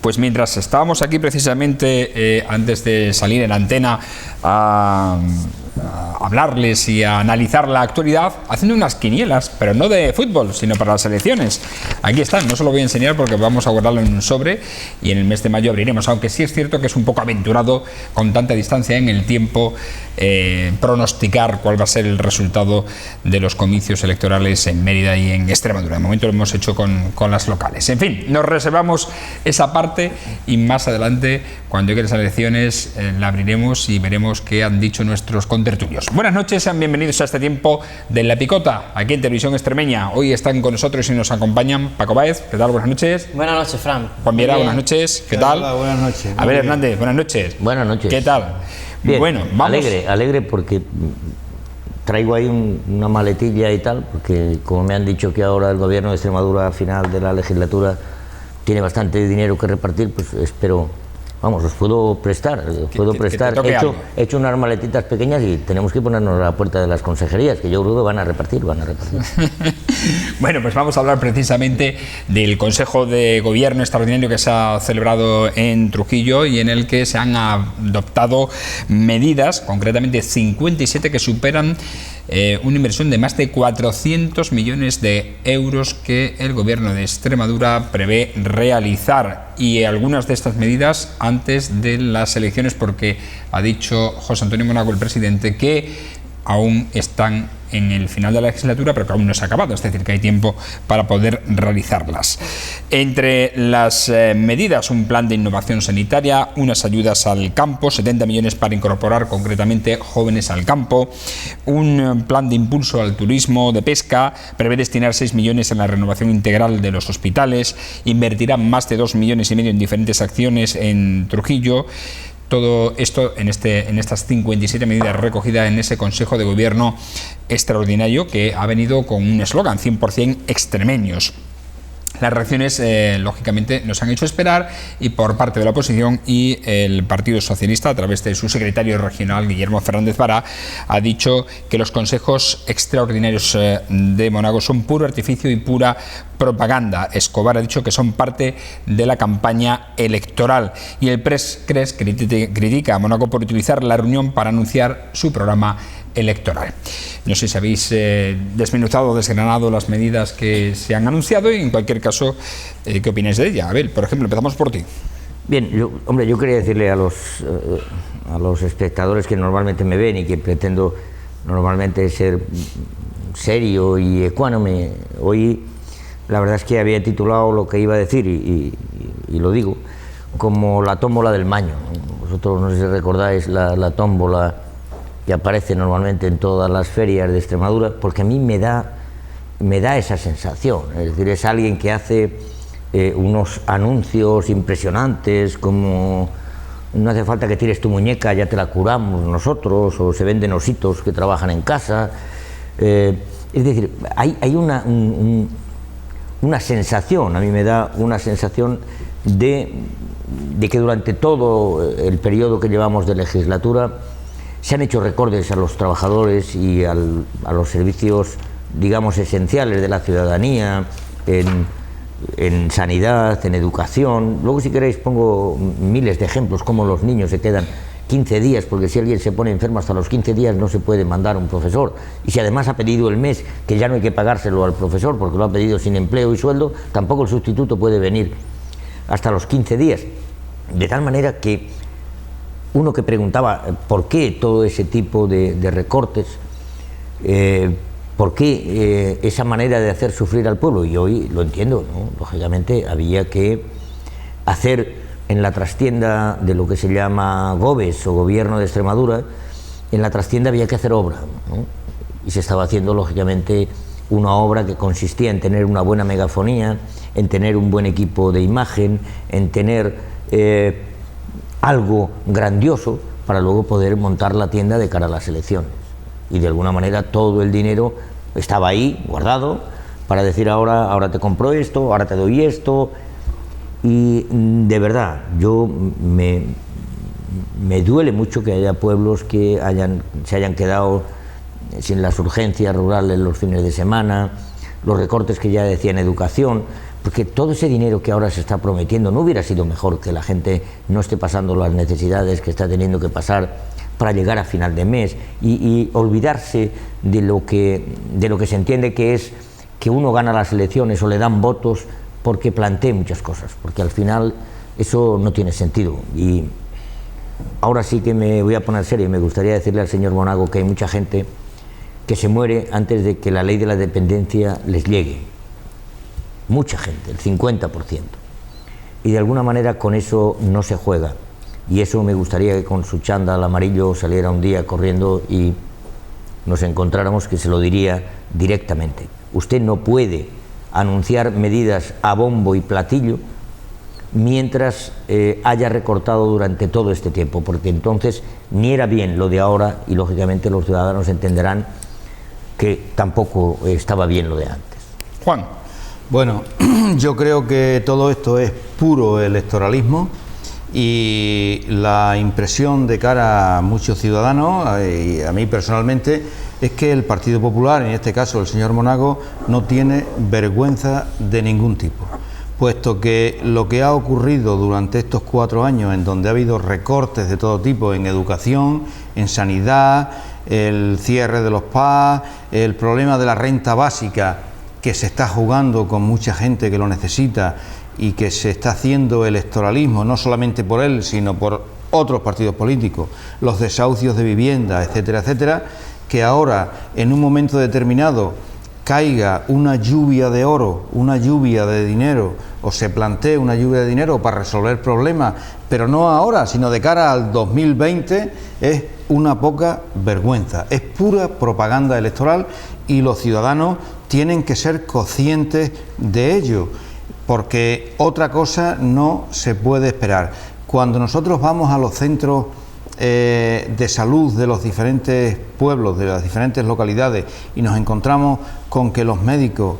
Pues mientras estábamos aquí precisamente, antes de salir en antena a hablarles y a analizar la actualidad, haciendo unas quinielas, pero no de fútbol, sino para las elecciones. Aquí están, no se lo voy a enseñar porque vamos a guardarlo en un sobre y en el mes de mayo abriremos, aunque sí es cierto que es un poco aventurado con tanta distancia en el tiempo pronosticar cuál va a ser el resultado de los comicios electorales en Mérida y en Extremadura. De momento lo hemos hecho con las locales. En fin, nos reservamos esa parte y más adelante, cuando lleguen las elecciones, la abriremos y veremos qué han dicho nuestros contertulios. Buenas noches, sean bienvenidos a este tiempo de La Picota, aquí en Televisión Extremeña. Hoy están con nosotros y nos acompañan Paco Báez. ¿Qué tal? Buenas noches. Buenas noches, Fran. Juan Viera, buenas noches. ¿Qué tal? Hola, buenas noches. A ver, Hernández, buenas noches. Buenas noches. ¿Qué tal? Bien, bueno, vamos. Alegre porque traigo ahí una maletilla y tal, porque como me han dicho que ahora el gobierno de Extremadura a final de la legislatura tiene bastante dinero que repartir, pues espero, vamos, os puedo prestar, he hecho unas maletitas pequeñas y tenemos que ponernos a la puerta de las consejerías, que yo creo que van a repartir. Bueno, pues vamos a hablar precisamente del Consejo de Gobierno extraordinario que se ha celebrado en Trujillo y en el que se han adoptado medidas, concretamente 57, que superan una inversión de más de 400 millones de euros que el Gobierno de Extremadura prevé realizar, y algunas de estas medidas antes de las elecciones, porque ha dicho José Antonio Monago, el presidente, que aún están en el final de la legislatura, pero que aún no se ha acabado, es decir, que hay tiempo para poder realizarlas. Entre las medidas, un plan de innovación sanitaria, unas ayudas al campo, 70 millones para incorporar concretamente jóvenes al campo, un plan de impulso al turismo de pesca, prevé destinar 6 millones en la renovación integral de los hospitales, invertirá más de 2,5 millones en diferentes acciones en Trujillo. Todo esto en estas 57 medidas recogidas en ese Consejo de Gobierno extraordinario, que ha venido con un eslogan: 100% extremeños. Las reacciones, lógicamente, nos han hecho esperar, y por parte de la oposición y el Partido Socialista, a través de su secretario regional, Guillermo Fernández Vara, ha dicho que los consejos extraordinarios de Monago son puro artificio y pura propaganda. Escobar ha dicho que son parte de la campaña electoral, y el Press-Cres critica a Monago por utilizar la reunión para anunciar su programa electoral. No sé si habéis desmenuzado o desgranado las medidas que se han anunciado, y en cualquier caso, ¿qué opináis de ella? Abel, por ejemplo, empezamos por ti. Bien, yo quería decirle a los espectadores que normalmente me ven y que pretendo normalmente ser serio y ecuánime, hoy la verdad es que había titulado lo que iba a decir y lo digo como la tómbola del maño. Vosotros no sé si recordáis la tómbola que aparece normalmente en todas las ferias de Extremadura, porque a mí me da esa sensación. Es decir, es alguien que hace unos anuncios impresionantes, como no hace falta que tires tu muñeca, ya te la curamos nosotros, o se venden ositos que trabajan en casa. Es decir, hay una sensación, a mí me da una sensación de que durante todo el periodo que llevamos de legislatura se han hecho recortes a los trabajadores y a los servicios, digamos, esenciales de la ciudadanía, en sanidad, en educación. Luego, si queréis, pongo miles de ejemplos, como los niños se quedan 15 días, porque si alguien se pone enfermo hasta los 15 días no se puede mandar a un profesor, y si además ha pedido el mes, que ya no hay que pagárselo al profesor porque lo ha pedido sin empleo y sueldo, tampoco el sustituto puede venir hasta los 15 días. De tal manera que uno que preguntaba por qué todo ese tipo de recortes, por qué esa manera de hacer sufrir al pueblo, y hoy lo entiendo, ¿no? Lógicamente había que hacer en la trastienda de lo que se llama GOBES o Gobierno de Extremadura, en la trastienda había que hacer obra, ¿no? Y se estaba haciendo lógicamente una obra que consistía en tener una buena megafonía, en tener un buen equipo de imagen, en tener algo grandioso para luego poder montar la tienda de cara a las elecciones. Y de alguna manera todo el dinero estaba ahí guardado para decir ahora te compro esto, ahora te doy esto. Y de verdad, me duele mucho que haya pueblos que se hayan quedado sin las urgencias rurales los fines de semana, los recortes que ya decía en educación, Porque todo ese dinero que ahora se está prometiendo, ¿no hubiera sido mejor que la gente no esté pasando las necesidades que está teniendo que pasar para llegar a final de mes y olvidarse de lo que se entiende que es que uno gana las elecciones o le dan votos porque plantee muchas cosas? Porque al final eso no tiene sentido. Y ahora sí que me voy a poner serio y me gustaría decirle al señor Monago que hay mucha gente que se muere antes de que la ley de la dependencia les llegue. Mucha gente, el 50%. Y de alguna manera con eso no se juega. Y eso me gustaría que con su chándal amarillo saliera un día corriendo y nos encontráramos, que se lo diría directamente. Usted no puede anunciar medidas a bombo y platillo mientras haya recortado durante todo este tiempo, porque entonces ni era bien lo de ahora y lógicamente los ciudadanos entenderán que tampoco estaba bien lo de antes. Juan. Bueno, yo creo que todo esto es puro electoralismo y la impresión de cara a muchos ciudadanos y a mí personalmente es que el Partido Popular, en este caso el señor Monago, no tiene vergüenza de ningún tipo, puesto que lo que ha ocurrido durante estos 4 años, en donde ha habido recortes de todo tipo en educación, en sanidad, el cierre de los PAS, el problema de la renta básica, que se está jugando con mucha gente que lo necesita y que se está haciendo electoralismo, no solamente por él, sino por otros partidos políticos, los desahucios de vivienda, etcétera, etcétera, que ahora, en un momento determinado, caiga una lluvia de oro, una lluvia de dinero, o se plantee una lluvia de dinero para resolver problemas, pero no ahora, sino de cara al 2020, es una poca vergüenza, es pura propaganda electoral y los ciudadanos tienen que ser conscientes de ello, porque otra cosa no se puede esperar. Cuando nosotros vamos a los centros de salud de los diferentes pueblos, de las diferentes localidades, y nos encontramos con que los médicos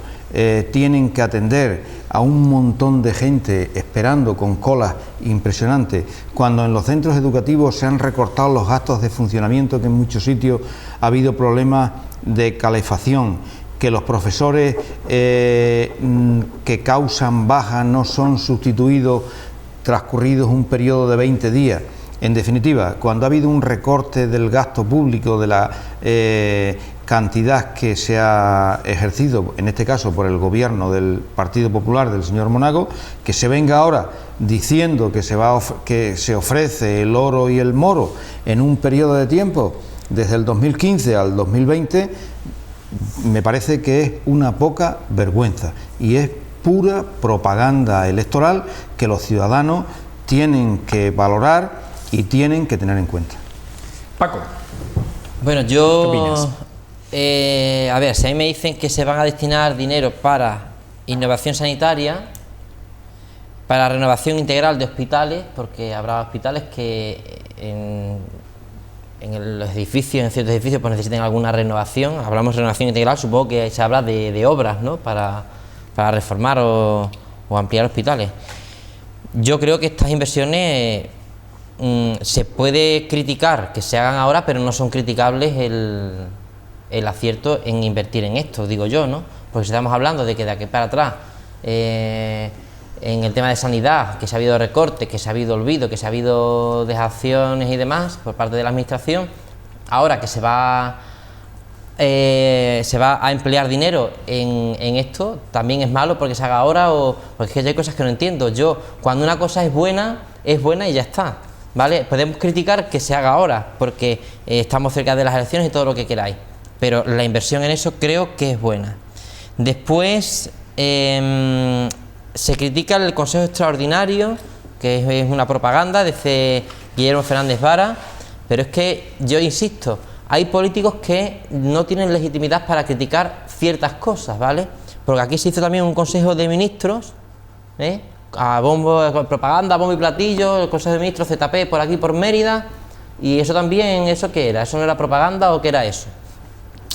tienen que atender a un montón de gente esperando con colas impresionantes, cuando en los centros educativos se han recortado los gastos de funcionamiento, que en muchos sitios ha habido problemas de calefacción, que los profesores que causan baja no son sustituidos transcurridos un periodo de 20 días. En definitiva, cuando ha habido un recorte del gasto público, de la cantidad que se ha ejercido, en este caso por el gobierno del Partido Popular del señor Monago, que se venga ahora diciendo que se ofrece el oro y el moro en un periodo de tiempo, desde el 2015 al 2020, me parece que es una poca vergüenza y es pura propaganda electoral que los ciudadanos tienen que valorar y tienen que tener en cuenta. Paco. Bueno, yo... ¿Qué opinas? A ver, si a mí me dicen que se van a destinar dinero para innovación sanitaria, para renovación integral de hospitales, porque habrá hospitales que en los edificios, en ciertos edificios, pues necesiten alguna renovación. Hablamos de renovación integral, supongo que se habla de obras, ¿no?, para reformar o ampliar hospitales. Yo creo que estas inversiones se puede criticar que se hagan ahora, pero no son criticables el acierto en invertir en esto, digo yo, ¿no? Porque estamos hablando de que de aquí para atrás, en el tema de sanidad, que se ha habido recortes, que se ha habido olvido, que se ha habido dejaciones y demás por parte de la administración, ahora que se va a emplear dinero en esto, también es malo porque se haga ahora, o porque es que hay cosas que no entiendo. Yo, cuando una cosa es buena y ya está, ¿vale? Podemos criticar que se haga ahora porque estamos cerca de las elecciones y todo lo que queráis, pero la inversión en eso creo que es buena. Después se critica el Consejo Extraordinario, que es una propaganda de Guillermo Fernández Vara, pero es que yo insisto, hay políticos que no tienen legitimidad para criticar ciertas cosas, ¿vale? Porque aquí se hizo también un Consejo de Ministros, a bombo, propaganda, bombo y platillo, el Consejo de Ministros ZP por aquí, por Mérida, y eso también, ¿eso qué era? ¿Eso no era propaganda o qué era eso?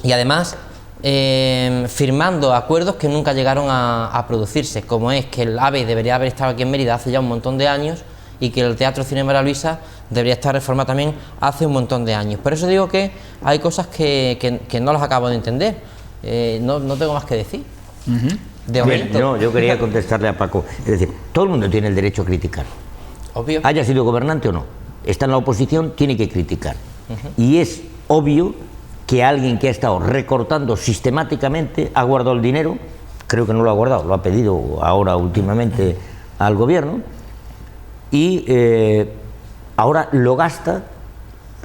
Y además, firmando acuerdos que nunca llegaron a producirse, como es que el AVE debería haber estado aquí en Mérida hace ya un montón de años y que el Teatro Cine María Luisa debería estar reformado también hace un montón de años. Por eso digo que hay cosas que no las acabo de entender, no tengo más que decir. De momento. No, yo quería contestarle a Paco. Es decir, todo el mundo tiene el derecho a criticar. Obvio. Haya sido gobernante o no. Está en la oposición, tiene que criticar. Y es obvio que alguien que ha estado recortando sistemáticamente ha guardado el dinero, creo que no lo ha guardado, lo ha pedido ahora últimamente al gobierno, y ahora lo gasta.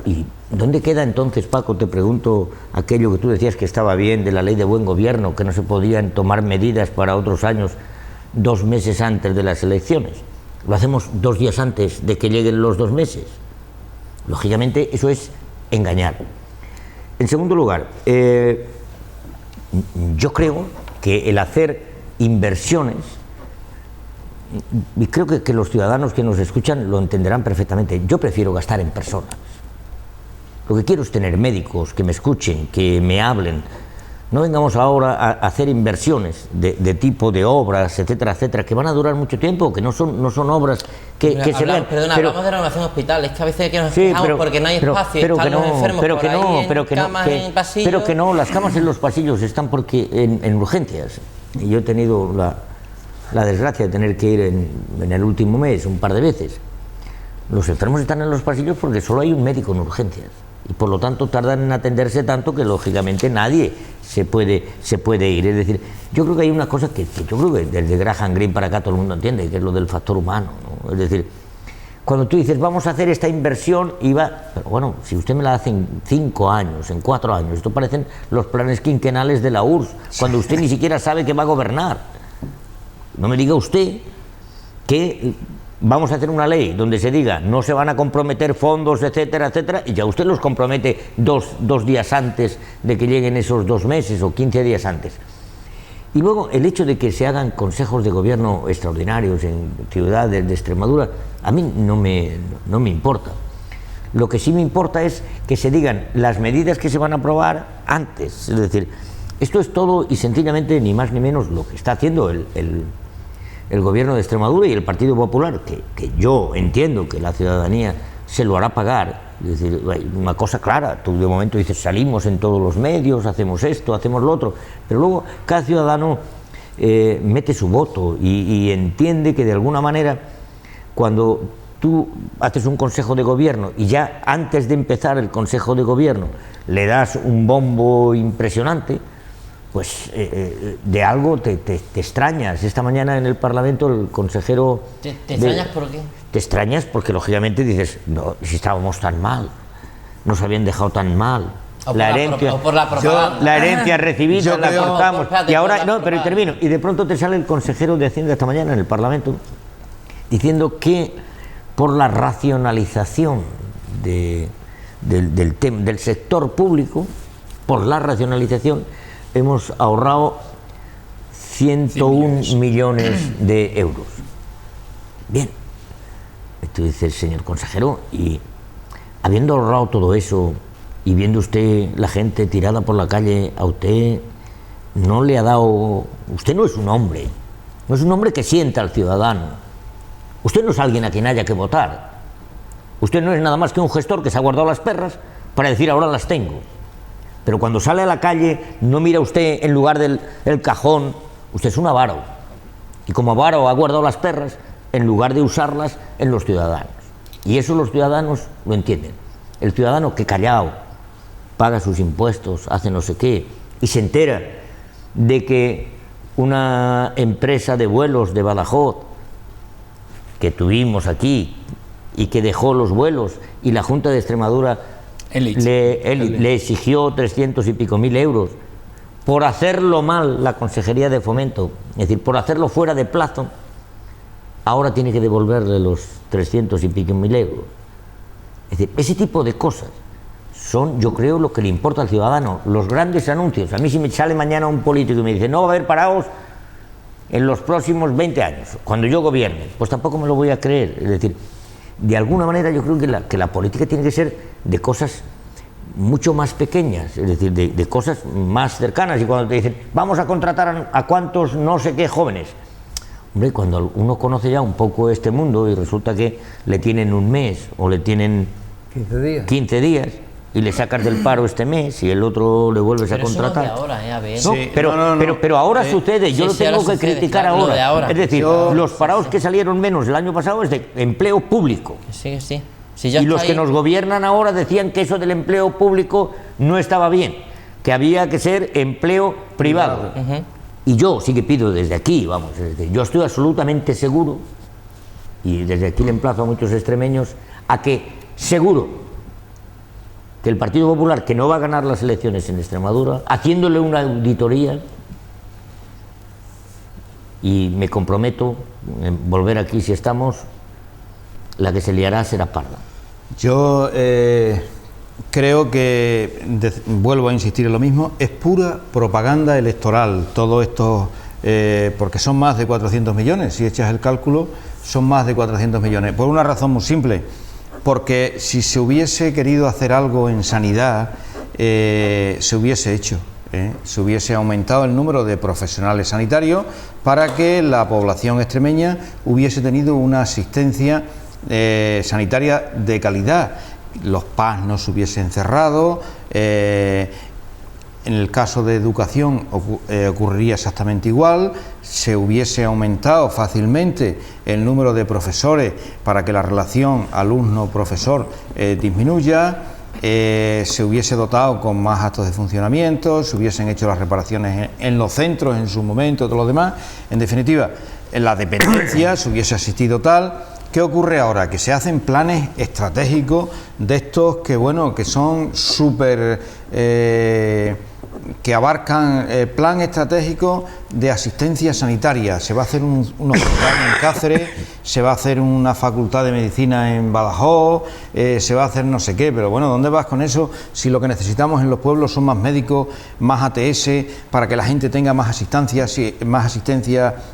¿Y dónde queda entonces, Paco, te pregunto, aquello que tú decías que estaba bien de la ley de buen gobierno, que no se podían tomar medidas para otros años 2 meses antes de las elecciones? Lo hacemos 2 días antes de que lleguen los 2 meses. Lógicamente eso es engañar. En segundo lugar, yo creo que el hacer inversiones, y creo que los ciudadanos que nos escuchan lo entenderán perfectamente, yo prefiero gastar en personas. Lo que quiero es tener médicos que me escuchen, que me hablen. No vengamos ahora a hacer inversiones de tipo de obras, etcétera, etcétera, que van a durar mucho tiempo, que no son obras que se vean. Perdona, pero, hablamos de renovación hospital, es que a veces que nos sí, quejamos porque no hay espacio, están los enfermos por ahí en camas en pasillos. Pero que no, las camas en los pasillos están porque en urgencias. Y yo he tenido la desgracia de tener que ir en el último mes un par de veces. Los enfermos están en los pasillos porque solo hay un médico en urgencias. Y por lo tanto tardan en atenderse tanto que lógicamente nadie se puede ir. Es decir, yo creo que hay una cosa que yo creo que desde Graham Greene para acá todo el mundo entiende, que es lo del factor humano, ¿no? Es decir, cuando tú dices vamos a hacer esta inversión y va, pero bueno, si usted me la hace en 5 años, en 4 años, esto parecen los planes quinquenales de la URSS, cuando usted ni siquiera sabe que va a gobernar. No me diga usted que vamos a hacer una ley donde se diga no se van a comprometer fondos, etcétera, etcétera, y ya usted los compromete dos días antes de que lleguen esos 2 meses o 15 días antes. Y luego el hecho de que se hagan consejos de gobierno extraordinarios en ciudades de Extremadura, a mí no me importa. Lo que sí me importa es que se digan las medidas que se van a aprobar antes. Es decir, esto es todo y sencillamente ni más ni menos lo que está haciendo el gobierno de Extremadura y el Partido Popular, que yo entiendo que la ciudadanía se lo hará pagar. Es decir, una cosa clara, tú de momento dices salimos en todos los medios, hacemos esto, hacemos lo otro, pero luego cada ciudadano mete su voto y entiende que de alguna manera cuando tú haces un consejo de gobierno y ya antes de empezar el consejo de gobierno le das un bombo impresionante, pues de algo te extrañas. Esta mañana en el Parlamento el consejero... ¿Te extrañas por qué? Te extrañas porque lógicamente dices, no, si estábamos tan mal, nos habían dejado tan mal. La herencia recibida la cortamos. Y ahora, no, pero termino. Y de pronto te sale el consejero de Hacienda esta mañana en el Parlamento diciendo que por la racionalización del sector público, por la racionalización, hemos ahorrado 101 millones de euros. Bien, tú dices, señor consejero, y habiendo ahorrado todo eso y viendo usted la gente tirada por la calle, a usted no le ha dado... Usted no es un hombre que sienta al ciudadano. Usted no es alguien a quien haya que votar. Usted no es nada más que un gestor que se ha guardado las perras para decir ahora las tengo. Pero cuando sale a la calle no mira usted en lugar del cajón, usted es un avaro. Y como avaro ha guardado las perras en lugar de usarlas en los ciudadanos. Y eso los ciudadanos lo entienden. El ciudadano que callado paga sus impuestos, hace no sé qué, y se entera de que una empresa de vuelos de Badajoz que tuvimos aquí y que dejó los vuelos y la Junta de Extremadura le exigió 300 y pico mil euros por hacerlo mal la Consejería de Fomento, es decir, por hacerlo fuera de plazo, ahora tiene que devolverle los 300 y pico mil euros. Es decir, ese tipo de cosas son, yo creo, lo que le importa al ciudadano. Los grandes anuncios. A mí si me sale mañana un político y me dice no va a haber parados en los próximos 20 años, cuando yo gobierne, pues tampoco me lo voy a creer. Es decir, de alguna manera yo creo que la política tiene que ser de cosas mucho más pequeñas, es decir, de cosas más cercanas. Y cuando te dicen vamos a contratar a cuantos no sé qué jóvenes, hombre, cuando uno conoce ya un poco este mundo y resulta que le tienen un mes o le tienen 15 días, y le sacas del paro este mes y el otro le vuelves a Pero eso no es de contratar. ahora, a ver. No, Sí, pero ahora sucede, yo sí, lo sí, ahora tengo que sucede, criticar claro, lo de ahora. Es decir, Yo- los parados que salieron menos el año pasado es de empleo público. Sí, sí. Si ya Y está los que ahí, nos gobiernan ahora decían que eso del empleo público no estaba bien, que había que ser empleo privado. Y yo sí que pido desde aquí, vamos, yo estoy absolutamente seguro, y desde aquí le emplazo a muchos extremeños, a que seguro que el Partido Popular, que no va a ganar las elecciones en Extremadura, haciéndole una auditoría, y me comprometo en volver aquí si estamos, la que se liará será parda. Yo creo que, vuelvo a insistir en lo mismo, es pura propaganda electoral todo esto, porque son más de 400 millones, si echas el cálculo, son más de 400 millones, por una razón muy simple, porque si se hubiese querido hacer algo en sanidad, se hubiese hecho. Se hubiese aumentado el número de profesionales sanitarios para que la población extremeña hubiese tenido una asistencia sanitaria de calidad, los PAS no se hubiesen cerrado, en el caso de educación ocurriría exactamente igual, se hubiese aumentado fácilmente el número de profesores para que la relación alumno-profesor disminuya, se hubiese dotado con más actos de funcionamiento, se hubiesen hecho las reparaciones en los centros en su momento, todo lo demás, en definitiva, en la dependencia se hubiese asistido tal. ¿Qué ocurre ahora? Que se hacen planes estratégicos de estos que, bueno, que son súper... que abarcan plan estratégico de asistencia sanitaria. Se va a hacer un hospital en Cáceres, se va a hacer una facultad de medicina en Badajoz, se va a hacer no sé qué, pero bueno, ¿dónde vas con eso si lo que necesitamos en los pueblos son más médicos, más ATS, para que la gente tenga más asistencia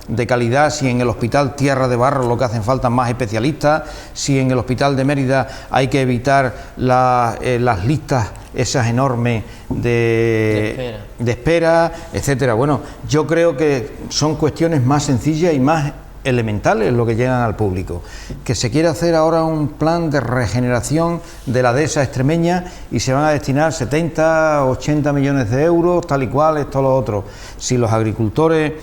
de calidad? Si en el hospital Tierra de Barro lo que hacen falta más especialistas, si en el hospital de Mérida hay que evitar las listas esas enormes de espera, etcétera. Bueno, yo creo que son cuestiones más sencillas y más elementales lo que llegan al público. Que se quiere hacer ahora un plan de regeneración de la dehesa extremeña y se van a destinar 70, 80 millones de euros, tal y cual, esto, lo otro. Si los agricultores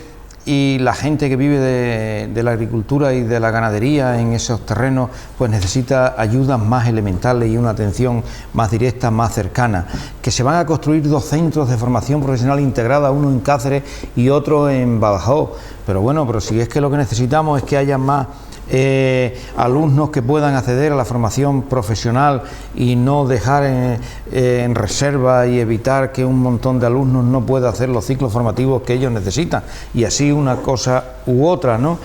y la gente que vive de la agricultura y de la ganadería en esos terrenos, pues necesita ayudas más elementales y una atención más directa, más cercana. Que se van a construir 2 centros de formación profesional integrada, uno en Cáceres y otro en Badajoz. Pero bueno, pero si es que lo que necesitamos es que haya más alumnos que puedan acceder a la formación profesional y no dejar en reserva y evitar que un montón de alumnos no pueda hacer los ciclos formativos que ellos necesitan, y así una cosa u otra, ¿no?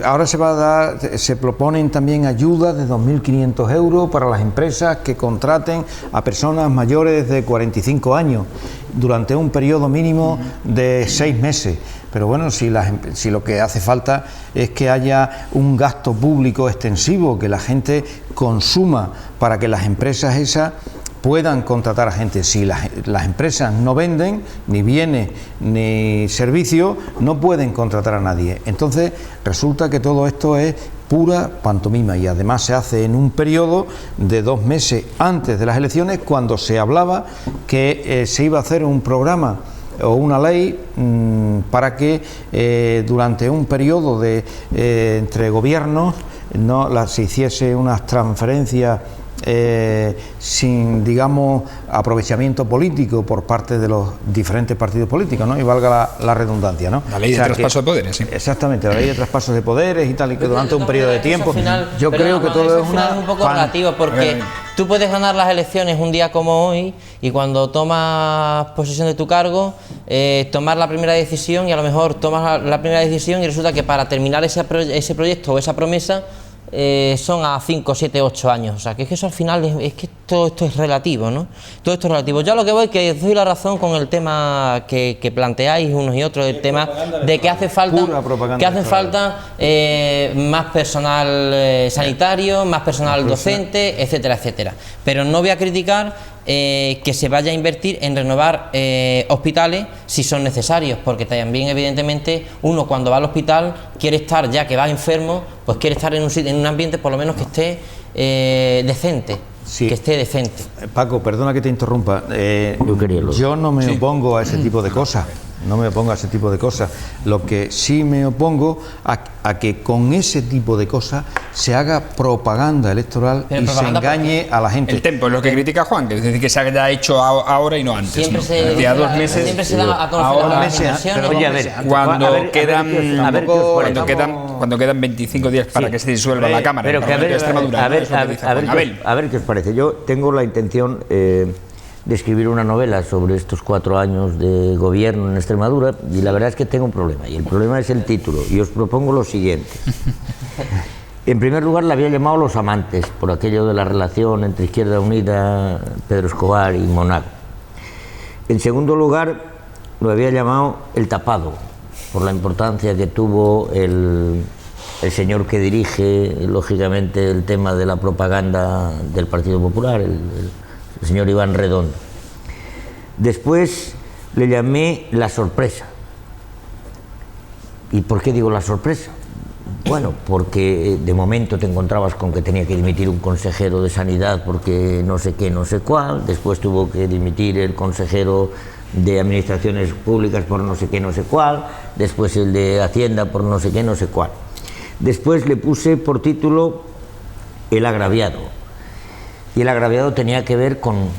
Ahora se proponen también ayudas de 2.500 euros para las empresas que contraten a personas mayores de 45 años durante un periodo mínimo de 6 meses. Pero bueno, si lo que hace falta es que haya un gasto público extensivo, que la gente consuma para que las empresas esas puedan contratar a gente. Si las empresas no venden ni bienes ni servicios, no pueden contratar a nadie. Entonces resulta que todo esto es pura pantomima, y además se hace en un periodo de 2 meses antes de las elecciones, cuando se hablaba que se iba a hacer un programa o una ley para que durante un periodo entre gobiernos se hiciese unas transferencias sin, digamos, aprovechamiento político por parte de los diferentes partidos políticos, ¿no? Y valga la redundancia, ¿no? La ley de traspaso de poderes, sí. Exactamente, la ley de traspasos de poderes y tal, y que durante un periodo de tiempo, yo creo que todo es un poco relativo, porque tú puedes ganar las elecciones un día como hoy y cuando tomas posesión de tu cargo, tomar la primera decisión, y a lo mejor tomas la primera decisión y resulta que para terminar ese proyecto o esa promesa son a 5, 7, 8 años. O sea, que es que eso al final es que todo esto es relativo, ¿no? Todo esto es relativo. Yo a lo que voy es que doy la razón con el tema que planteáis unos y otros, el tema de que hace falta más personal sanitario, más personal docente, etcétera, etcétera. Pero no voy a criticar que se vaya a invertir en renovar hospitales si son necesarios, porque también evidentemente uno cuando va al hospital quiere estar, ya que va enfermo, pues quiere estar en un ambiente por lo menos que esté decente, Sí. que esté decente. Paco, perdona que te interrumpa. Yo no me opongo a ese tipo de cosas. No me opongo a ese tipo de cosas. Lo que sí me opongo a que con ese tipo de cosas se haga propaganda electoral Pero y se propaganda engañe a la gente. El tempo es lo que critica Juan, que es decir, que se haya hecho ahora y no antes. Siempre ¿no? se, Hacía 2 meses. siempre se da a conocer ahora, las inversiones. Oye, a ver, cuando quedan 25 días para que se disuelva la Cámara. Pero que a ver, a ver qué os parece. Yo tengo la intención de escribir una novela sobre estos 4 años de gobierno en Extremadura y la verdad es que tengo un problema, y el problema es el título, y os propongo lo siguiente. En primer lugar, la había llamado Los Amantes, por aquello de la relación entre Izquierda Unida, Pedro Escobar y Monago. En segundo lugar, lo había llamado El Tapado, por la importancia que tuvo el señor que dirige, lógicamente, el tema de la propaganda del Partido Popular, el señor Iván Redondo. Después le llamé La Sorpresa. ¿Y por qué digo La Sorpresa? Bueno, porque de momento te encontrabas con que tenía que dimitir un consejero de Sanidad porque no sé qué, no sé cuál, después tuvo que dimitir el consejero de Administraciones Públicas por no sé qué, no sé cuál, después el de Hacienda por no sé qué, no sé cuál. Después le puse por título El Agraviado. Y el agraviado tenía que ver con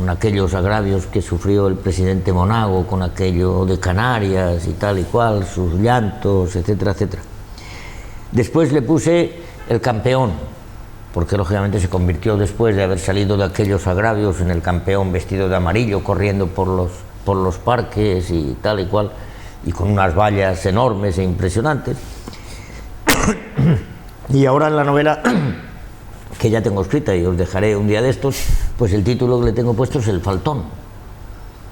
aquellos agravios que sufrió el presidente Monago, con aquello de Canarias y tal y cual, sus llantos, etcétera, etcétera. Después le puse El Campeón, porque lógicamente se convirtió, después de haber salido de aquellos agravios, en el campeón vestido de amarillo, corriendo por los parques y tal y cual, y con unas vallas enormes e impresionantes. Y ahora en la novela que ya tengo escrita y os dejaré un día de estos, pues el título que le tengo puesto es El Faltón,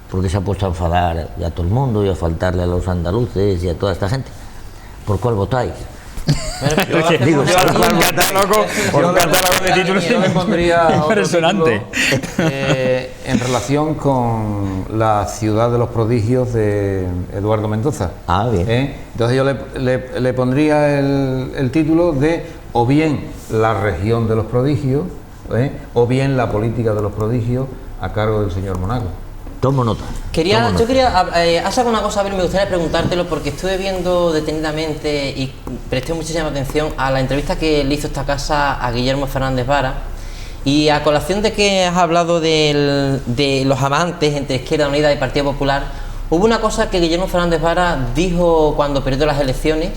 porque se ha puesto a enfadar a todo el mundo y a faltarle a los andaluces y a toda esta gente. ¿Por cuál votáis? Digo, un catálogo de títulos Yo le pondría otro impresionante. título, en relación con La ciudad de los prodigios de Eduardo Mendoza. Ah, bien. Entonces yo le pondría el título de o bien La región de los prodigios, o bien La política de los prodigios a cargo del señor Monago. Tomo nota. Has sacado una cosa, a ver, me gustaría preguntártelo porque estuve viendo detenidamente y presté muchísima atención a la entrevista que le hizo esta casa a Guillermo Fernández Vara, y a colación de que has hablado de los amantes entre Izquierda Unida y Partido Popular, hubo una cosa que Guillermo Fernández Vara dijo cuando perdió las elecciones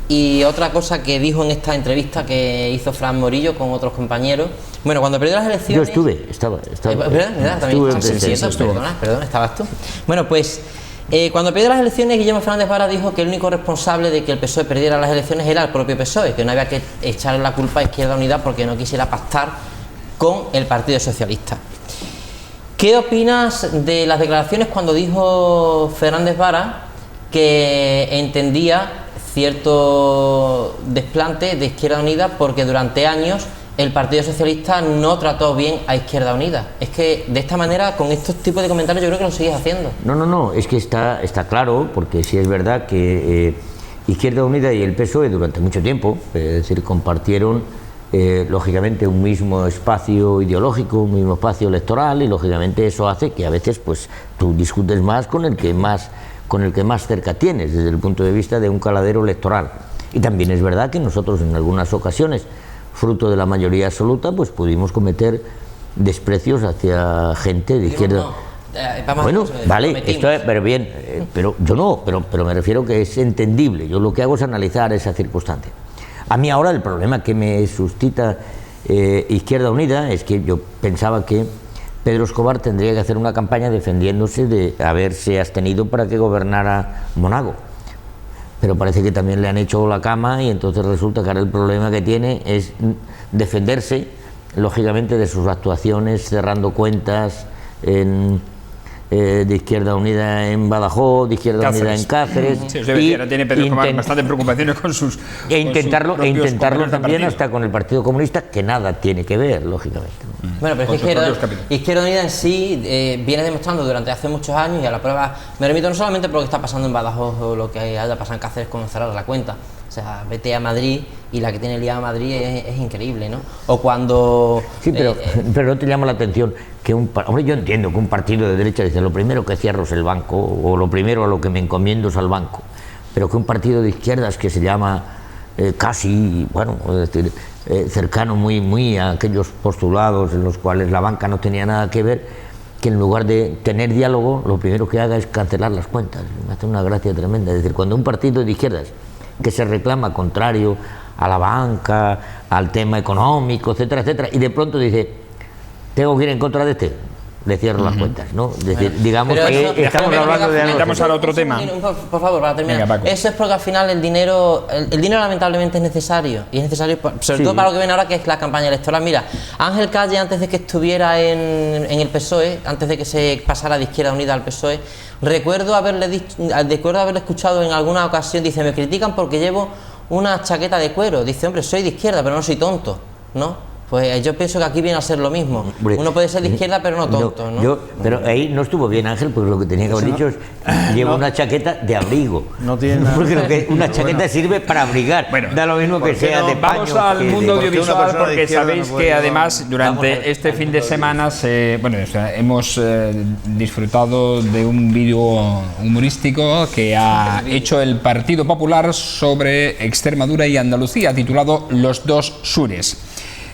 y otra cosa que dijo en esta entrevista que hizo Fran Morillo con otros compañeros. Bueno, cuando perdió las elecciones... Yo estaba. ¿Verdad? También perdón, estabas tú. Bueno, pues cuando perdió las elecciones, Guillermo Fernández Vara dijo que el único responsable de que el PSOE perdiera las elecciones era el propio PSOE, que no había que echarle la culpa a Izquierda Unida porque no quisiera pactar con el Partido Socialista. ¿Qué opinas de las declaraciones cuando dijo Fernández Vara que entendía cierto desplante de Izquierda Unida porque durante años el Partido Socialista no trató bien a Izquierda Unida? Es que de esta manera, con estos tipos de comentarios, yo creo que lo seguís haciendo. No, es que está claro, porque sí es verdad que Izquierda Unida y el PSOE durante mucho tiempo, es decir, compartieron lógicamente un mismo espacio ideológico, un mismo espacio electoral, y lógicamente eso hace que a veces pues tú discutes más con el que más cerca tienes desde el punto de vista de un caladero electoral. Y también es verdad que nosotros en algunas ocasiones, fruto de la mayoría absoluta, pues pudimos cometer desprecios hacia gente de izquierda. Bueno, vale, pero bien, pero yo no, pero me refiero que es entendible. Yo lo que hago es analizar esa circunstancia. A mí ahora el problema que me suscita Izquierda Unida es que yo pensaba que Pedro Escobar tendría que hacer una campaña defendiéndose de haberse abstenido para que gobernara Monago. Pero parece que también le han hecho la cama y entonces resulta que ahora el problema que tiene es defenderse, lógicamente, de sus actuaciones cerrando cuentas de Izquierda Unida en Badajoz, de Izquierda Unida en Cáceres. Sí, os decía, ahora tiene Pedro Escobar bastante preocupaciones con sus... intentarlo también hasta con el Partido Comunista, que nada tiene que ver, lógicamente. Bueno, pero es que Izquierda Unida en sí viene demostrando durante hace muchos años, y a la prueba me remito no solamente por lo que está pasando en Badajoz o lo que haya pasado en Cáceres con cerrar la cuenta, sea, vete a Madrid y la que tiene liada a Madrid es increíble, ¿no? O cuando... Sí, pero no te llama la atención que hombre, yo entiendo que un partido de derecha dice lo primero que cierro es el banco, o lo primero a lo que me encomiendo es al banco, pero que un partido de izquierdas que se llama casi, bueno, es decir, cercano muy a aquellos postulados en los cuales la banca no tenía nada que ver, que en lugar de tener diálogo, lo primero que haga es cancelar las cuentas. Me hace una gracia tremenda. Es decir, cuando un partido de izquierdas que se reclama contrario a la banca, al tema económico, etcétera, etcétera, y de pronto dice, tengo que ir en contra de este, le cierro las cuentas, ¿no? Es decir, digamos que estamos hablando de algo... Vamos al otro tema. Por favor, para terminar. Venga, Paco. Eso es porque al final el dinero lamentablemente es necesario, y es necesario sobre todo para lo que viene ahora, que es la campaña electoral. Mira, Ángel Calle, antes de que estuviera en el PSOE, antes de que se pasara de Izquierda Unida al PSOE, recuerdo haberle escuchado en alguna ocasión, dice, me critican porque llevo una chaqueta de cuero. Dice, hombre, soy de izquierda, pero no soy tonto, ¿no? Pues yo pienso que aquí viene a ser lo mismo. Uno puede ser de izquierda, pero no tonto, ¿no? Pero ahí no estuvo bien, Ángel, porque lo que tenía que haber dicho es lleva una chaqueta de abrigo. No tiene nada. Porque una chaqueta sirve para abrigar. Bueno, da lo mismo que sea de paño. Vamos al mundo audiovisual, porque sabéis que además durante este fin de semana hemos disfrutado de un vídeo humorístico que ha hecho el Partido Popular sobre Extremadura y Andalucía, titulado Los dos sures.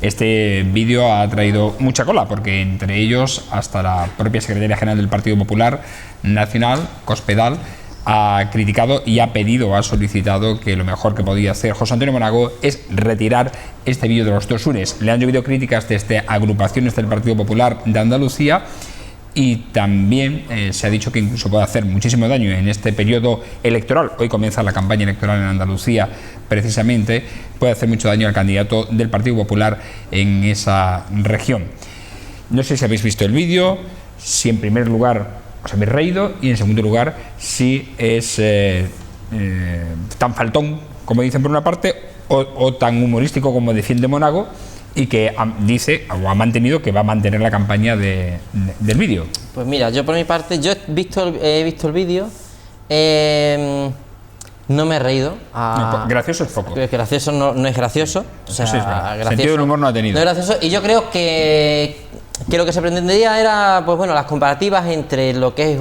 Este vídeo ha traído mucha cola, porque entre ellos hasta la propia secretaria general del Partido Popular Nacional, Cospedal, ha criticado y ha pedido, ha solicitado que lo mejor que podía hacer José Antonio Monago es retirar este vídeo de los dos sures. Le han llovido críticas desde agrupaciones del Partido Popular de Andalucía, y también se ha dicho que incluso puede hacer muchísimo daño en este periodo electoral. Hoy comienza la campaña electoral en Andalucía, precisamente, puede hacer mucho daño al candidato del Partido Popular en esa región. No sé si habéis visto el vídeo, si en primer lugar os habéis reído, y en segundo lugar si es tan faltón como dicen por una parte, o tan humorístico como defiende Monago, y que dice o ha mantenido que va a mantener la campaña del vídeo. Pues mira, yo por mi parte, yo he visto el vídeo, no me he reído. Gracioso es poco. Gracioso no es gracioso. O sea, sí, es gracioso, sentido del humor no ha tenido. No es gracioso, y yo creo que lo que se pretendería era, pues bueno, las comparativas entre lo que es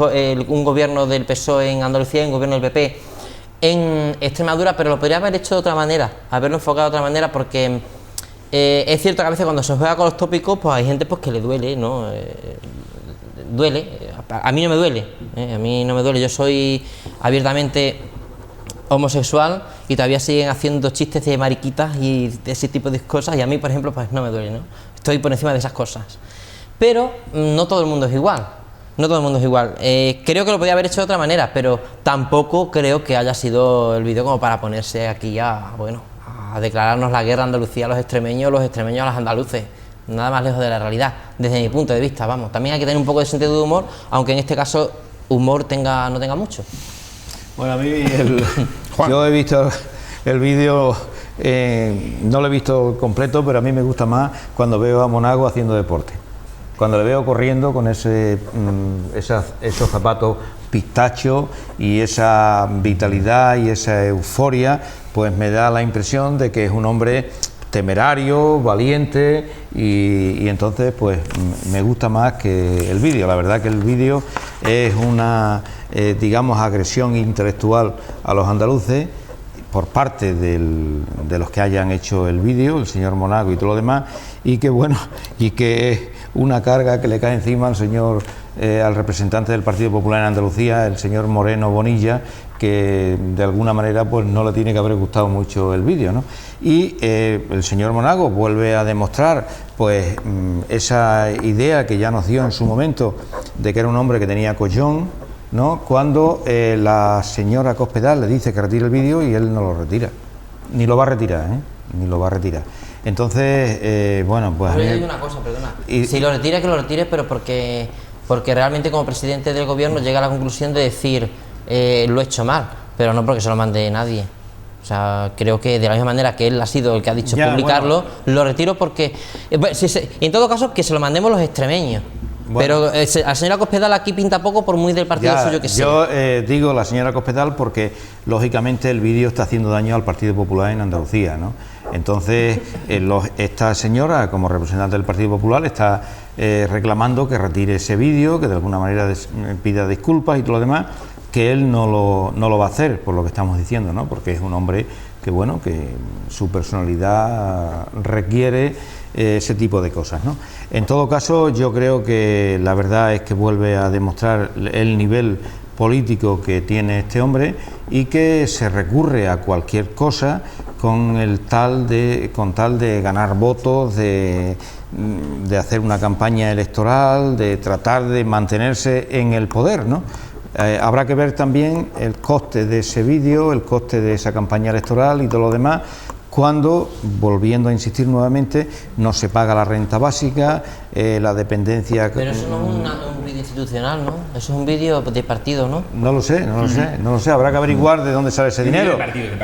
un gobierno del PSOE en Andalucía y un gobierno del PP en Extremadura, pero lo podría haber hecho de otra manera, haberlo enfocado de otra manera, porque es cierto que a veces cuando se juega con los tópicos, pues hay gente pues que le duele, ¿no? Duele. A mí no me duele, a mí no me duele. Yo soy abiertamente homosexual y todavía siguen haciendo chistes de mariquitas y de ese tipo de cosas, y a mí, por ejemplo, pues no me duele, ¿no? Estoy por encima de esas cosas. Pero no todo el mundo es igual. No todo el mundo es igual. Creo que lo podía haber hecho de otra manera, pero tampoco creo que haya sido el vídeo como para ponerse aquí a declararnos la guerra a Andalucía a los extremeños a los andaluces. Nada más lejos de la realidad, desde mi punto de vista, vamos. También hay que tener un poco de sentido de humor, aunque en este caso humor no tenga mucho. Bueno, a mí yo he visto el vídeo, no lo he visto completo, pero a mí me gusta más cuando veo a Monago haciendo deporte. Cuando le veo corriendo con esos zapatos pistacho y esa vitalidad y esa euforia, pues me da la impresión de que es un hombre temerario, valiente, y entonces pues me gusta más que el vídeo. La verdad que el vídeo es una, digamos, agresión intelectual a los andaluces por parte de los que hayan hecho el vídeo, el señor Monago y todo lo demás, y que bueno, y que es una carga que le cae encima al señor, al representante del Partido Popular en Andalucía, el señor Moreno Bonilla, que de alguna manera pues no le tiene que haber gustado mucho el vídeo, ¿no? Y el señor Monago vuelve a demostrar pues esa idea que ya nos dio en su momento de que era un hombre que tenía collón, ¿no? Cuando la señora Cospedal le dice que retire el vídeo y él no lo retira, ni lo va a retirar, ni lo va a retirar. Entonces, bueno, pues... Pero yo digo una cosa, perdona. Si lo retira, que lo retire, pero porque realmente como presidente del gobierno llega a la conclusión de decir lo he hecho mal, pero no porque se lo mande nadie. O sea, creo que de la misma manera que él ha sido el que ha dicho publicarlo, bueno, lo retiro porque... y en todo caso, que se lo mandemos los extremeños. Pero a señora Cospedal aquí pinta poco por muy del partido Ya, suyo que sea. yo digo la señora Cospedal porque lógicamente el vídeo está haciendo daño al Partido Popular en Andalucía, ¿no? Entonces esta señora, como representante del Partido Popular, está reclamando que retire ese vídeo, que de alguna manera pida disculpas y todo lo demás, que él no lo va a hacer, por lo que estamos diciendo, ¿no? Porque es un hombre que, bueno, que su personalidad requiere ese tipo de cosas, ¿no? En todo caso, yo creo que la verdad es que vuelve a demostrar el nivel político que tiene este hombre y que se recurre a cualquier cosa con tal de ganar votos, de hacer una campaña electoral, de tratar de mantenerse en el poder, ¿no? Habrá que ver también el coste de ese vídeo, el coste de esa campaña electoral y todo lo demás, cuando, volviendo a insistir nuevamente, no se paga la renta básica, la dependencia... Pero eso no es un vídeo institucional, ¿no? Eso es un vídeo de partido, ¿no? No lo sé, habrá que averiguar de dónde sale ese dinero.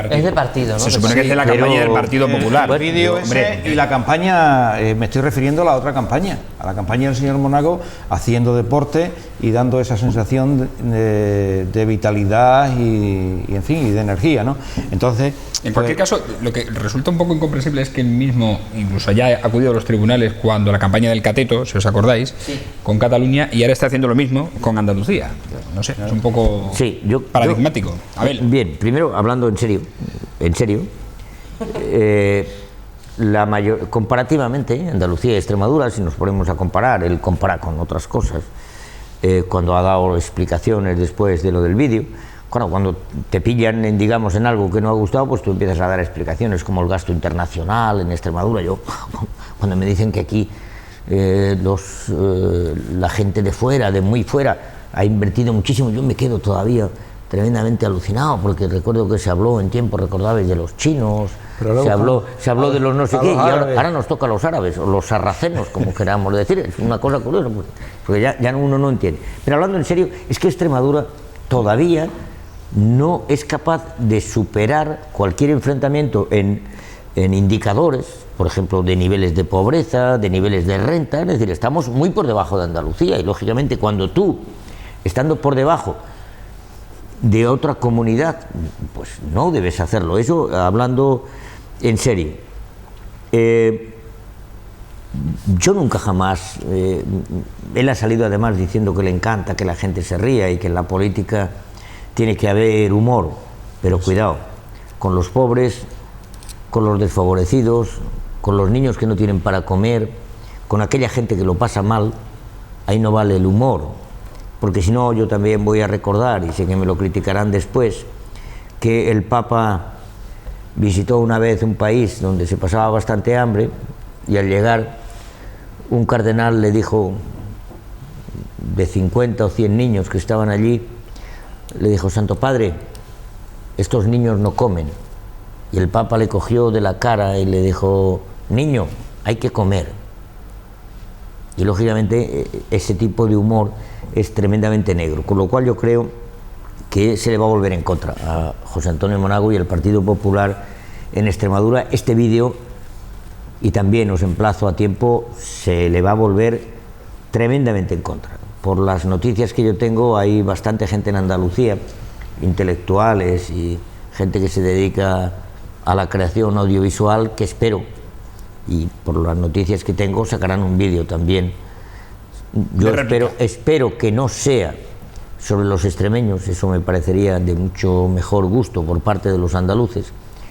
Es de partido, ¿no? Se supone que es de la campaña del Partido Popular. El vídeo ese y la campaña, me estoy refiriendo a la otra campaña, a la campaña del señor Monago haciendo deporte y dando esa sensación de vitalidad y en fin, y de energía, ¿no? Entonces... En cualquier caso, lo que resulta un poco incomprensible es que él mismo incluso ya ha acudido a los tribunales cuando la campaña del Cateto, si os acordáis, con Cataluña, y ahora está haciendo lo mismo con Andalucía. No sé, es un poco paradigmático. Bien, primero, hablando en serio, comparativamente, Andalucía y Extremadura, si nos ponemos a comparar, él compara con otras cosas, cuando ha dado explicaciones después de lo del vídeo. Cuando te pillan digamos en algo que no ha gustado, pues tú empiezas a dar explicaciones, como el gasto internacional en Extremadura. Yo, cuando me dicen que aquí la gente de fuera, de muy fuera, ha invertido muchísimo, yo me quedo todavía tremendamente alucinado, porque recuerdo que se habló en tiempos, recordabais, de los chinos, se habló de los no sé qué, y ahora nos toca a los árabes, o los sarracenos, como queramos decir. Es una cosa curiosa, porque ya uno no entiende. Pero hablando en serio, es que Extremadura todavía no es capaz de superar cualquier enfrentamiento en indicadores, por ejemplo, de niveles de pobreza, de niveles de renta. Es decir, estamos muy por debajo de Andalucía, y lógicamente cuando tú, estando por debajo de otra comunidad, pues no debes hacerlo. Eso hablando en serio. Yo nunca jamás, él ha salido además diciendo que le encanta que la gente se ría y que en la política tiene que haber humor, pero cuidado, con los pobres, con los desfavorecidos, con los niños que no tienen para comer, con aquella gente que lo pasa mal, ahí no vale el humor, porque si no yo también voy a recordar, y sé que me lo criticarán después, que el Papa visitó una vez un país donde se pasaba bastante hambre, y al llegar un cardenal le dijo, de 50 o 100 niños que estaban allí, le dijo: Santo Padre, estos niños no comen. Y el Papa le cogió de la cara y le dijo: niño, hay que comer. Y lógicamente ese tipo de humor es tremendamente negro, con lo cual yo creo que se le va a volver en contra a José Antonio Monago y al Partido Popular en Extremadura. Este vídeo, y también os emplazo a tiempo, se le va a volver tremendamente en contra. Por las noticias que yo tengo, hay bastante gente en Andalucía, intelectuales y gente que se dedica a la creación audiovisual, que espero, y por las noticias que tengo, sacarán un vídeo también. Yo espero que no sea sobre los extremeños, eso me parecería de mucho mejor gusto por parte de los andaluces,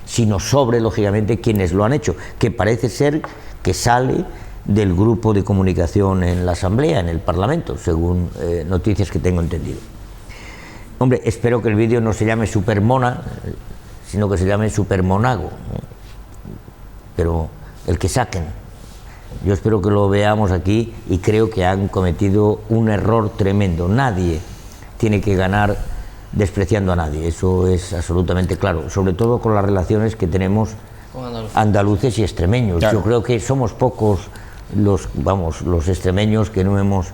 sino sobre, lógicamente, quienes lo han hecho, que parece ser que sale del grupo de comunicación en la Asamblea, en el Parlamento, según noticias que tengo entendido. Hombre, espero que el vídeo no se llame Supermona, sino que se llame Supermonago, pero el que saquen, yo espero que lo veamos aquí, y creo que han cometido un error tremendo. Nadie tiene que ganar despreciando a nadie, eso es absolutamente claro, sobre todo con las relaciones que tenemos andaluces y extremeños. Claro. Yo creo que somos pocos los extremeños que no hemos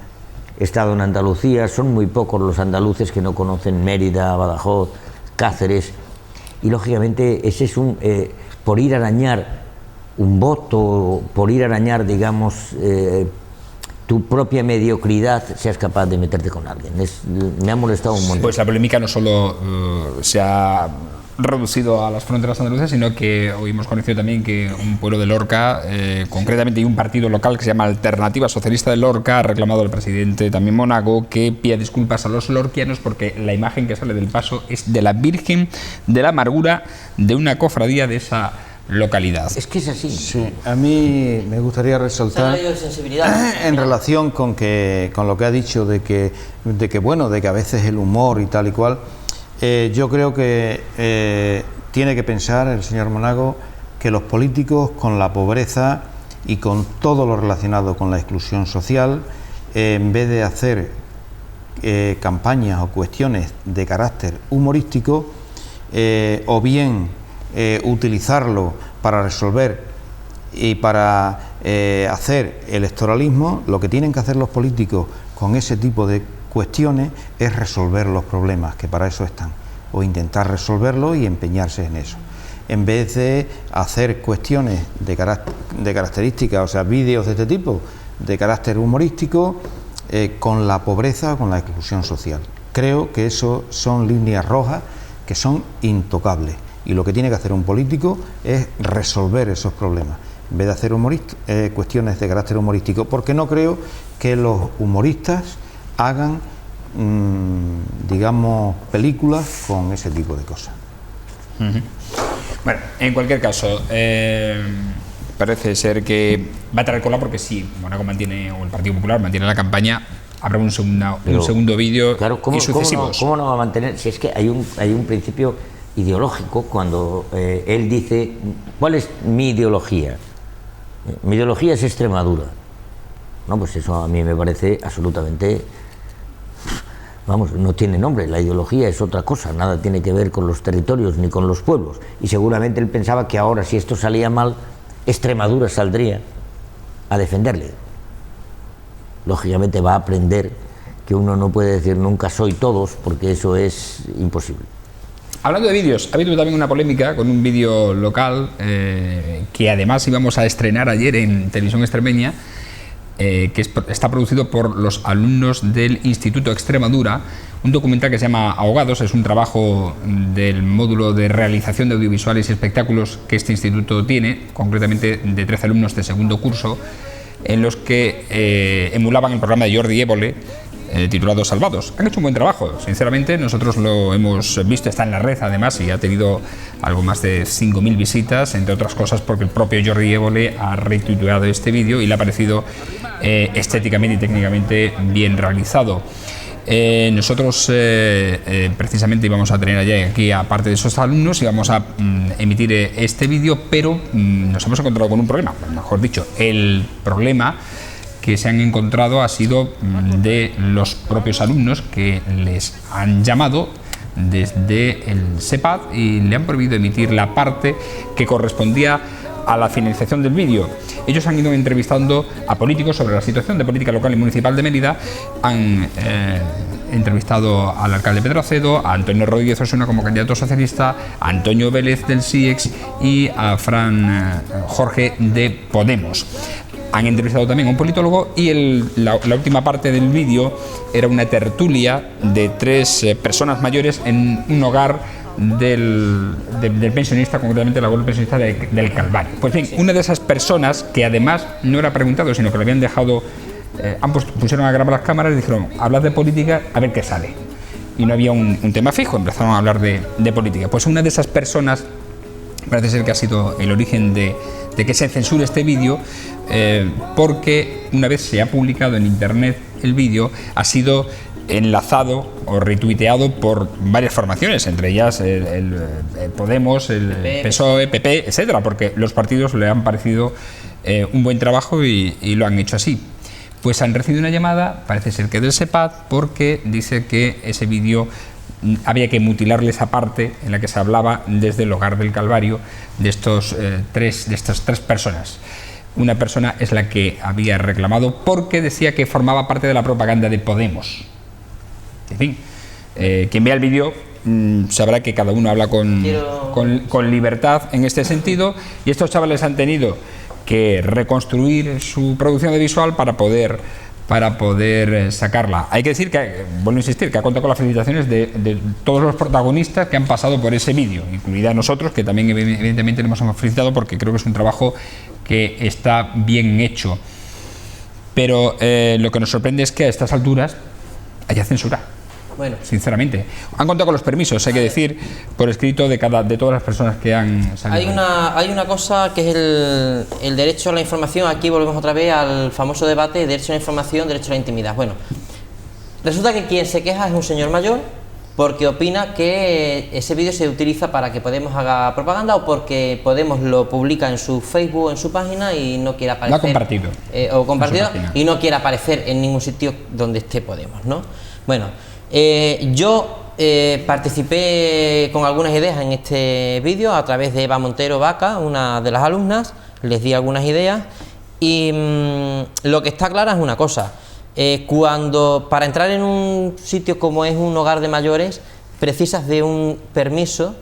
estado en Andalucía, son muy pocos los andaluces que no conocen Mérida, Badajoz, Cáceres, y lógicamente ese es por ir a arañar un voto, por ir a arañar, digamos, tu propia mediocridad seas capaz de meterte con alguien. Me ha molestado un montón. Pues la polémica no solo se ha reducido a las fronteras andaluzas, sino que hoy hemos conocido también que un pueblo de Lorca, concretamente hay un partido local que se llama Alternativa Socialista de Lorca, ha reclamado al presidente también Monago que pida disculpas a los lorquianos porque la imagen que sale del paso es de la Virgen de la Amargura de una cofradía de esa localidad. Es que es así. Sí, a mí me gustaría resaltar en relación con lo que ha dicho de que a veces el humor y tal y cual. Yo creo que tiene que pensar el señor Monago que los políticos, con la pobreza y con todo lo relacionado con la exclusión social, en vez de hacer campañas o cuestiones de carácter humorístico, o bien utilizarlo para resolver y para hacer electoralismo, lo que tienen que hacer los políticos con ese tipo de cuestiones es resolver los problemas, que para eso están, o intentar resolverlos y empeñarse en eso, en vez de hacer cuestiones de características, o sea, vídeos de este tipo, de carácter humorístico, con la pobreza o con la exclusión social. Creo que eso son líneas rojas que son intocables, y lo que tiene que hacer un político es resolver esos problemas, en vez de hacer cuestiones de carácter humorístico, porque no creo que los humoristas hagan, digamos, películas con ese tipo de cosas. Bueno, en cualquier caso, parece ser que va a traer cola porque si Monago mantiene, o el Partido Popular mantiene la campaña, habrá un segundo vídeo, claro, y sucesivos. ¿Cómo no va a mantener? Si es que hay un principio ideológico cuando él dice, ¿cuál es mi ideología? Mi ideología es Extremadura. No, pues eso a mí me parece absolutamente... Vamos, no tiene nombre, la ideología es otra cosa, nada tiene que ver con los territorios ni con los pueblos. Y seguramente él pensaba que ahora, si esto salía mal, Extremadura saldría a defenderle. Lógicamente va a aprender que uno no puede decir nunca soy todos, porque eso es imposible. Hablando de vídeos, ha habido también una polémica con un vídeo local que además íbamos a estrenar ayer en Televisión Extremeña, que está producido por los alumnos del Instituto Extremadura, un documental que se llama Ahogados. Es un trabajo del módulo de realización de audiovisuales y espectáculos que este instituto tiene, concretamente de 13 alumnos de segundo curso, en los que emulaban el programa de Jordi Évole, titulado Salvados. Han hecho un buen trabajo, sinceramente. Nosotros lo hemos visto, está en la red además, y ha tenido algo más de 5.000 visitas, entre otras cosas porque el propio Jordi Évole ha retuiteado este vídeo y le ha parecido estéticamente y técnicamente bien realizado. Nosotros precisamente íbamos a tener allá aquí a parte de esos alumnos y vamos a emitir este vídeo, pero nos hemos encontrado con un problema, mejor dicho, el problema que se han encontrado ha sido de los propios alumnos, que les han llamado desde el SEPAD y le han prohibido emitir la parte que correspondía a la finalización del vídeo. Ellos han ido entrevistando a políticos sobre la situación de política local y municipal de Mérida. Han entrevistado al alcalde Pedro Acedo, a Antonio Rodríguez Osuna como candidato socialista, a Antonio Vélez del SIEX y a Fran Jorge de Podemos. Han entrevistado también a un politólogo y la última parte del vídeo era una tertulia de 3 personas mayores en un hogar del pensionista, concretamente el abuelo pensionista del Calvario. Pues bien, una de esas personas, que además no era preguntado, sino que lo habían dejado, pusieron a grabar las cámaras y dijeron, hablad de política, a ver qué sale. Y no había un tema fijo, empezaron a hablar de política. Pues una de esas personas, parece ser que ha sido el origen de que se censure este vídeo, porque una vez se ha publicado en internet el vídeo, ha sido enlazado o retuiteado por varias formaciones, entre ellas el Podemos, el PSOE, PP, etcétera, porque los partidos le han parecido un buen trabajo y lo han hecho así. Pues han recibido una llamada, parece ser que del SEPAD, porque dice que ese vídeo había que mutilarle esa parte en la que se hablaba desde el hogar del Calvario de estas tres personas. Una persona es la que había reclamado porque decía que formaba parte de la propaganda de Podemos. En fin, quien vea el vídeo sabrá que cada uno habla con libertad en este sentido, y estos chavales han tenido que reconstruir su producción audiovisual para poder para poder sacarla. Hay que decir que, vuelvo a insistir, que ha contado con las felicitaciones de todos los protagonistas que han pasado por ese vídeo, incluida nosotros, que también evidentemente les hemos felicitado porque creo que es un trabajo que está bien hecho. Pero lo que nos sorprende es que a estas alturas haya censura. Bueno, sinceramente. Han contado con los permisos, hay que decir, por escrito de todas las personas que han salido. hay una cosa que es el derecho a la información. Aquí volvemos otra vez al famoso debate: derecho a la información, derecho a la intimidad. Bueno, resulta que quien se queja es un señor mayor porque opina que ese vídeo se utiliza para que Podemos haga propaganda, o porque Podemos lo publica en su Facebook, en su página, y no quiere aparecer. Lo ha compartido. O compartido, y no quiere aparecer en ningún sitio donde esté Podemos, ¿no? Bueno, yo participé con algunas ideas en este vídeo a través de Eva Montero Vaca, una de las alumnas. Les di algunas ideas y lo que está clara es una cosa: cuando para entrar en un sitio como es un hogar de mayores precisas de un permiso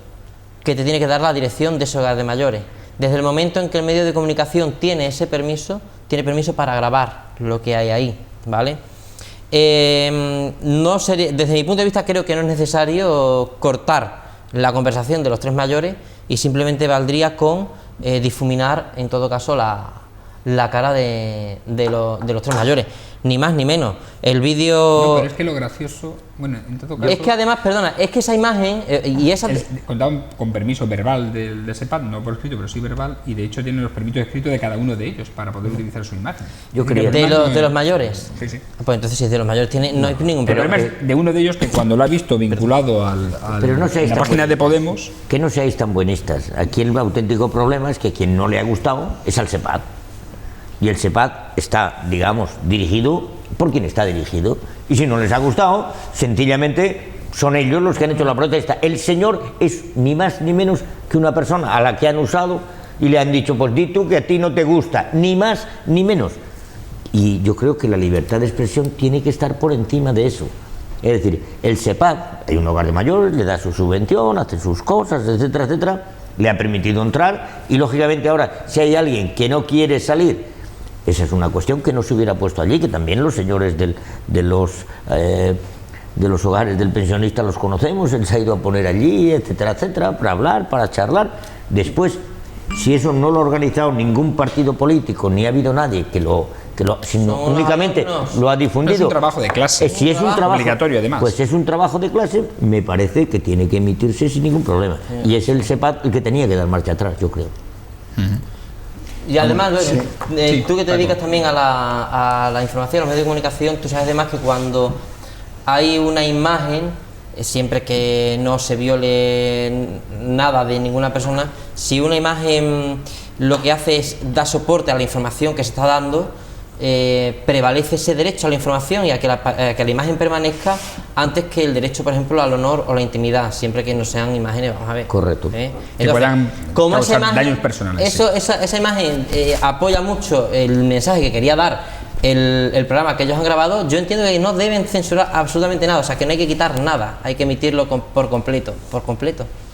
que te tiene que dar la dirección de ese hogar de mayores. Desde el momento en que el medio de comunicación tiene ese permiso, tiene permiso para grabar lo que hay ahí, ¿vale? No sería, desde mi punto de vista, creo que no es necesario cortar la conversación de los tres mayores, y simplemente valdría con difuminar en todo caso la cara de los tres mayores, ni más ni menos. El vídeo... No, pero es que lo gracioso, bueno, en todo caso... Es que además, perdona, es que esa imagen y esa... Contaban con permiso verbal del SEPAD, no por escrito, pero sí verbal, y de hecho tienen los permisos escritos de cada uno de ellos para poder utilizar su imagen. Yo creía... ¿De los mayores? Sí, sí. Pues entonces si es de los mayores no hay ningún Pero problema. además de uno de ellos que cuando lo ha visto vinculado Pero no seáis la tan página de buenistas. Podemos... Que no seáis tan buenistas. Aquí el auténtico problema es que quien no le ha gustado es al SEPAD. Y el SEPAD está, digamos, dirigido por quien está dirigido. Y si no les ha gustado, sencillamente son ellos los que han hecho la protesta. El señor es ni más ni menos que una persona a la que han usado y le han dicho: pues di tú que a ti no te gusta, ni más ni menos. Y yo creo que la libertad de expresión tiene que estar por encima de eso. Es decir, el SEPAD, hay un hogar de mayores, le da su subvención, hace sus cosas, etcétera, etcétera, le ha permitido entrar, y lógicamente ahora, si hay alguien que no quiere salir, esa es una cuestión que no se hubiera puesto allí, que también los señores de los hogares del pensionista los conocemos, él se ha ido a poner allí, etcétera, etcétera, para hablar, para charlar. Después, si eso no lo ha organizado ningún partido político, ni ha habido nadie sino únicamente lo ha difundido. Es un trabajo de clase. Si es un trabajo obligatorio, además. Pues es un trabajo de clase, me parece que tiene que emitirse sin ningún problema. Y es el SEPAD el que tenía que dar marcha atrás, yo creo. Y además, Sí, tú que te dedicas también a la información, a los medios de comunicación, tú sabes además que cuando hay una imagen, siempre que no se viole nada de ninguna persona, si una imagen lo que hace es dar soporte a la información que se está dando, prevalece ese derecho a la información y a que la imagen permanezca antes que el derecho, por ejemplo, al honor o la intimidad, siempre que no sean imágenes, vamos a ver. Correcto. Que puedan causar daños personales. Esa imagen apoya mucho el mensaje que quería dar el programa que ellos han grabado. Yo entiendo que no deben censurar absolutamente nada, o sea, que no hay que quitar nada, hay que emitirlo por completo.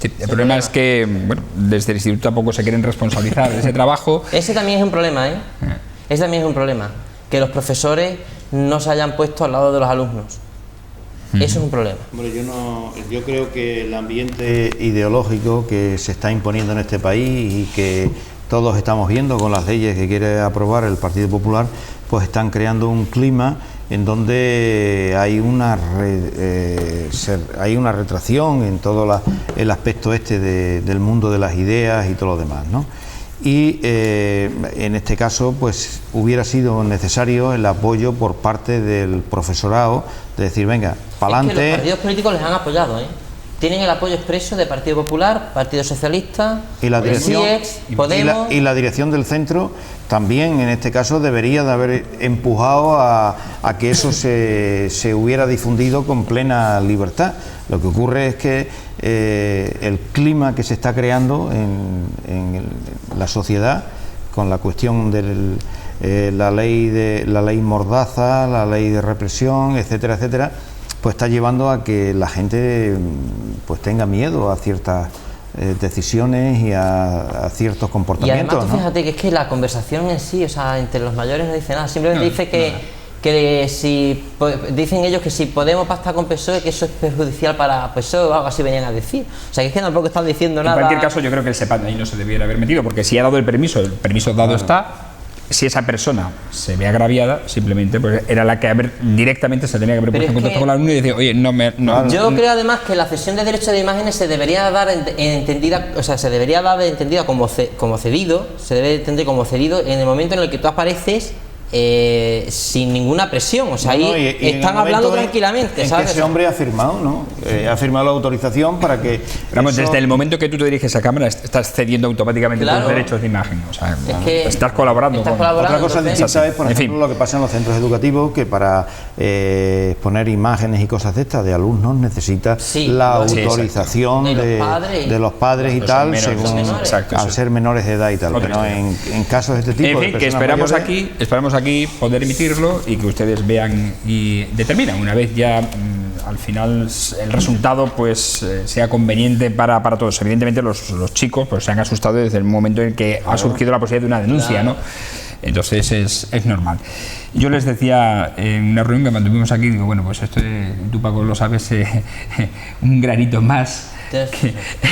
Sí, el problema es que, bueno, desde el instituto tampoco se quieren responsabilizar de ese trabajo. Ese también es un problema, Ese también es un problema, que los profesores no se hayan puesto al lado de los alumnos. Eso es un problema. Bueno, yo creo que el ambiente ideológico que se está imponiendo en este país y que todos estamos viendo con las leyes que quiere aprobar el Partido Popular, pues están creando un clima en donde hay una retracción en todo el aspecto del mundo de las ideas y todo lo demás, ¿no? Y en este caso pues hubiera sido necesario el apoyo por parte del profesorado, de decir, venga, pa'lante. Es que los partidos políticos les han apoyado, tienen el apoyo expreso de Partido Popular, Partido Socialista, y la dirección, CIEX, Podemos... y la dirección del centro también en este caso debería de haber empujado a que eso se hubiera difundido con plena libertad. Lo que ocurre es que el clima que se está creando en la sociedad con la cuestión de la ley Mordaza, la ley de represión, etcétera, etcétera, pues está llevando a que la gente pues tenga miedo a ciertas decisiones y a ciertos comportamientos. Y además tú fíjate que es que la conversación en sí, o sea, entre los mayores no dice nada, simplemente dice que si dicen ellos que si Podemos pactar con PSOE, que eso es perjudicial para PSOE o algo así venían a decir. O sea, que es que tampoco están diciendo nada. En cualquier caso, yo creo que el SEPAD ahí no se debiera haber metido, porque si ha dado el permiso dado está. Si esa persona se ve agraviada, simplemente pues era la que directamente se tenía que haber puesto en contacto con la alumno y decir, oye, yo creo además que la cesión de derechos de imágenes se debería dar entendida, o sea, se debería dar entendida como cedido, se debe entender como cedido en el momento en el que tú apareces sin ninguna presión, o sea, ahí están hablando tranquilamente, ¿sabes? Que ese hombre ha firmado, ¿no? Ha firmado la autorización para que... Vamos, desde el momento que tú te diriges a cámara estás cediendo automáticamente tus derechos de imagen, o sea, estás colaborando. Otra cosa distinta es, por ejemplo, lo que pasa en los centros educativos, que para exponer imágenes y cosas de estas de alumnos necesita la autorización de los padres y tal, según al ser menores de edad y tal, pero en casos de este tipo... En fin, que esperamos aquí poder emitirlo y que ustedes vean y determinan una vez ya al final el resultado pues sea conveniente para todos. Evidentemente los chicos pues se han asustado desde el momento en que ha surgido la posibilidad de una denuncia, ¿no? Entonces es normal. Yo les decía en una reunión que mantuvimos aquí, digo, bueno, pues esto tú, Paco, lo sabes, un granito más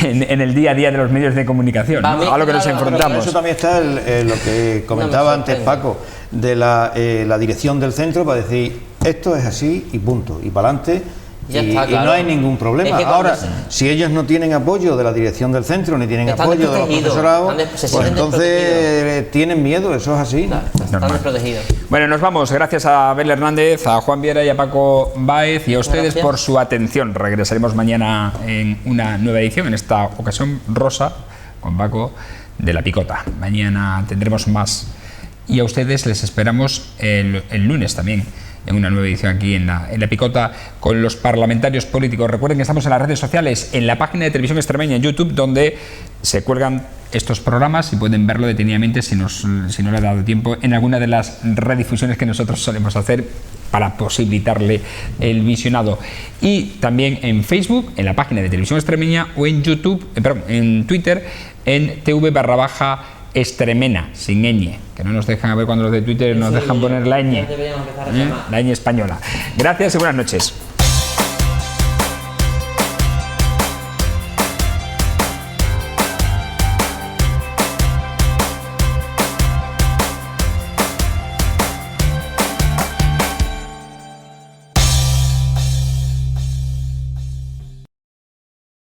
en el día a día de los medios de comunicación, ¿no? A lo que nos enfrentamos. Eso también está lo que comentaba antes Paco, de la dirección del centro, para decir, esto es así y punto, y para adelante. Y no hay ningún problema. Ahora, si ellos no tienen apoyo de la dirección del centro, ni tienen apoyo de los profesorados, pues entonces tienen miedo, eso es así. Claro, están desprotegidos. Bueno, nos vamos. Gracias a Abel Hernández, a Juan Viera y a Paco Báez y a ustedes por su atención. Regresaremos mañana en una nueva edición, en esta ocasión rosa, con Paco de La Picota. Mañana tendremos más. Y a ustedes les esperamos el lunes también, en una nueva edición aquí en la Picota con los parlamentarios políticos. Recuerden que estamos en las redes sociales, en la página de Televisión Extremeña en YouTube, donde se cuelgan estos programas y pueden verlo detenidamente si no le ha dado tiempo en alguna de las redifusiones que nosotros solemos hacer para posibilitarle el visionado. Y también en Facebook, en la página de Televisión Extremeña, o en YouTube, en Twitter, en TV/Extremena, sin ñ, que no nos dejan, a ver cuando los de Twitter nos dejan poner la ñ, la ñ española. Gracias y buenas noches.